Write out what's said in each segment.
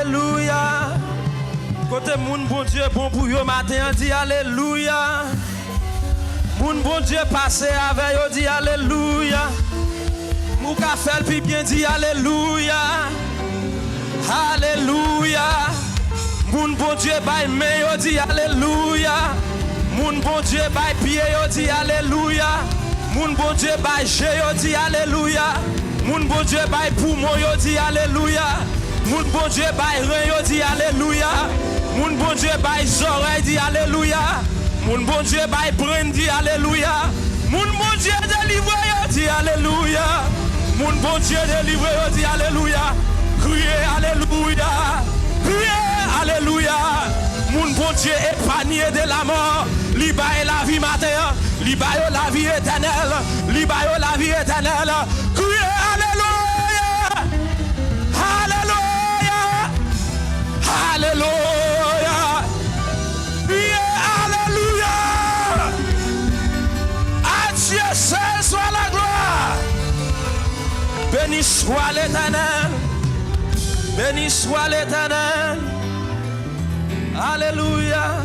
alléluia. Côté moun bon Dieu bon pour yo matin dit alléluia. Moun bon Dieu passé avec yo dit alléluia. Mou ka fait puis bien dit alléluia. Alléluia. Moun bon Dieu bay main yo dit alléluia. Moun bon Dieu bay pied yo dit alléluia. Moun bon Dieu bay jeu yo dit alléluia. Moun bon Dieu bay poumon yo dit alléluia. Moun bon Dieu bay rein yo dit alléluia. Moun bon Dieu bay oreille dit alléluia. Moun bon Dieu bay brain dit alléluia. Moun bon Dieu délivre yo dit alléluia. Moun bon Dieu délivre yo dit alléluia. Criez alléluia. Criez alléluia. Moun bon Dieu épargné de la mort. Li baye la vie matin. Li baye la vie éternelle. Li baye la vie éternelle. Criez alléluia. Alléluia. Alléluia. Criez alléluia. À Dieu seul soit la gloire. Béni soit l'Éternel. Béni soit l'Éternel. Alléluia.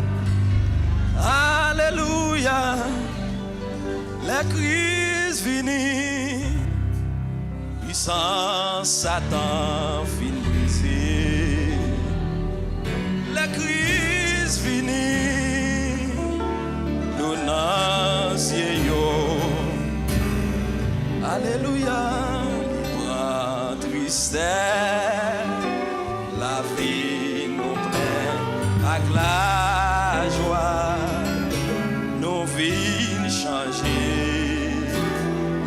Alléluia. La crise finie. Puissance Satan fin brisé. La crise finie. Nous n'anciens yo. Alléluia. Prends tristesse. La vie nous plaît avec la joie. Nos vies changées.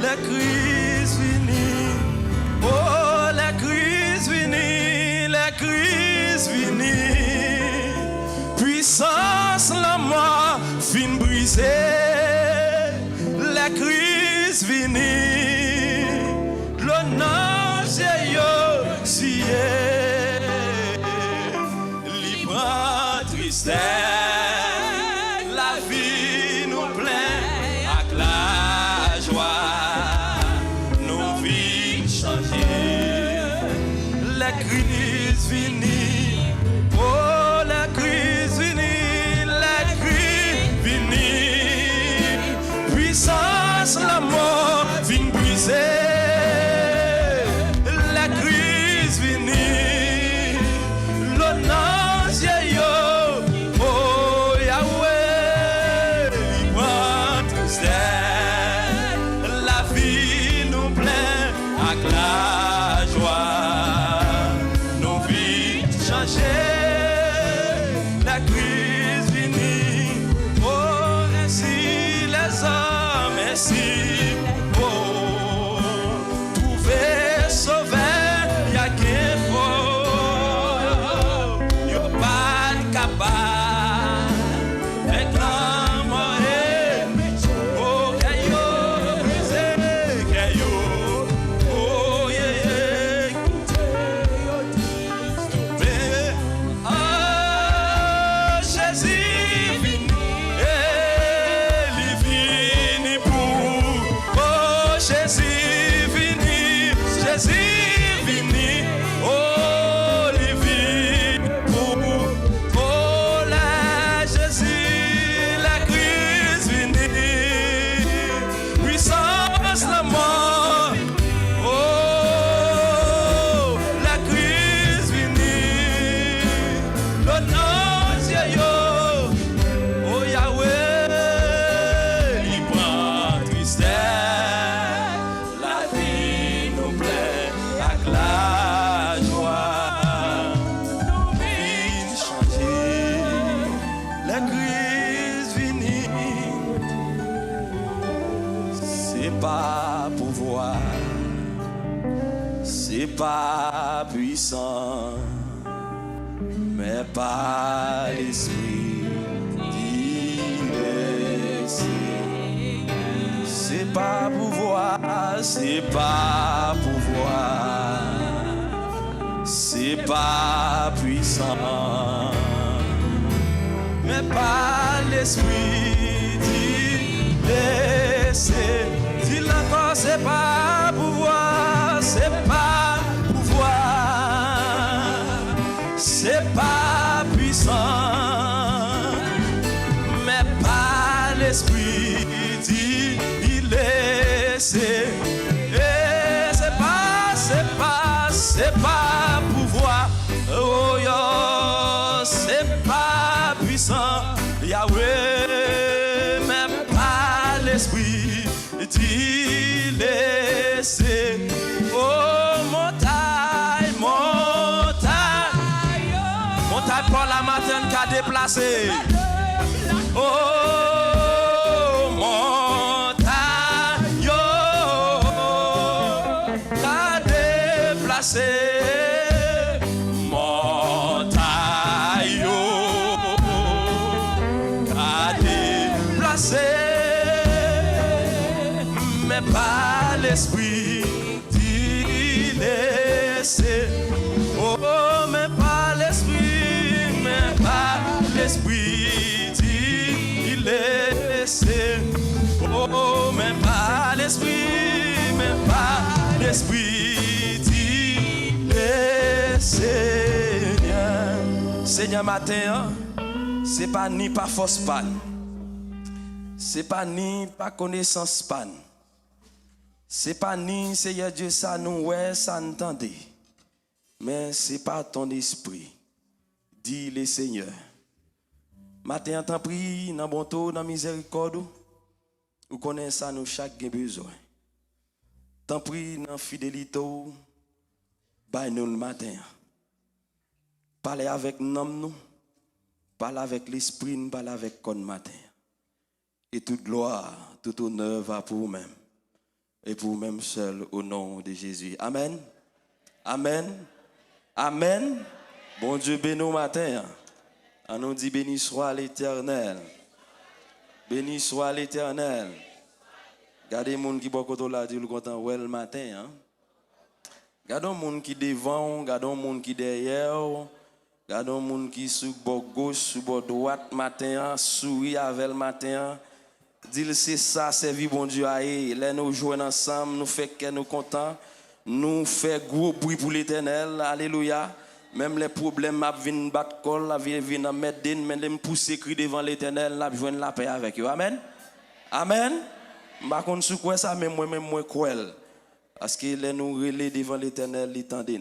La crise finie. Oh, la crise finie. La crise finie. Puissance la mort fin brisée. La crise finie. L'honneur c'est yo si libre tristesse. La vie nous plaît avec la joie. Nos vies changées. La crise finie. Oh, la crise finie. La crise finie. Puissance la mort fin brisée. La crise finie. L'honneur c'est yo. Oh, Yahweh. Libre tristesse. La vie nous plaît avec la joie. Nos vies changées. La crise finie. Oh, ainsi les hommes, ainsi. Oh, trouver sauver, y'a qu'un faux. Y'a pas de capable. Réclame-moi. Oh, caillou, brisé, caillou. Oh, yeah, yeah. Oh, Jésus vini. Il vini pour. Oh, Jésus vini. Jésus vini. Oh, il vini pour. Oh, la Jésus, la crise vini. Puissance la mort. Oh, la crise vini. L'honneur c'est yo. Oh, Yahweh, il prend tristesse. La vie nous plaît avec la joie. Nos vies changées. La crise finie. C'est pas pouvoir. C'est pas puissant. Mais par l'esprit direction. C'est pas pouvoir, c'est pas pouvoir, c'est pas puissant, mais par l'esprit dit laissez, dit encore c'est pas pouvoir, c'est pas pouvoir. c'est pas puissant, mais par l'esprit dit il est. C'est pas pouvoir, oh yo, c'est pas puissant, Yahweh, même pas l'esprit d'y laisser. Oh montagne, montagne, montagne pour la matin qu'a déplacé. Oh montagne, yo, qu'a déplacé. Mais pas l'esprit d'y laisser. Oh, mais pas l'esprit, d'y laisser. Oh, mais pas l'esprit d'y laisser. Seigneur matin, c'est pas ni par force panne. C'est pas ni par connaissance panne. C'est pas ni Seigneur Dieu ça nous ouais ça entendait. Mais c'est pas ton esprit. Dis le Seigneur. Matin t'en prie dans bon temps dans miséricorde ou connaît ça nous chaque besoin. T'en prie dans fidélité bah nous le matin. Parler avec nous, parler avec l'esprit, parler avec con matin. Et toute gloire, tout honneur va pour vous-même. Et pour vous-même seul au nom de Jésus. Amen. Amen. Amen. Bon Dieu béni au matin. On nous dit béni soit l'Éternel. Béni soit l'Éternel. Regardez les gens qui sont là, ils sont contents le matin. Regardez les gens qui devant, regardez les gens qui derrière. Regardez les gens qui sont sur le gauche, sur le droite matin, sourit avec le matin. Dis c'est ça, servir bon Dieu à eux. Là nous jouons ensemble, nous faisons que nous contents, nous faisons gros bruit pour l'Éternel. Alléluia. Même les problèmes viennent battre col, viennent mettre des mais les pousser cri devant l'Éternel, là joindre la paix avec eux. Amen. Amen. Par contre, sous quoi ça même moi cruel. Parce que là nous relais devant l'Éternel, il tendait.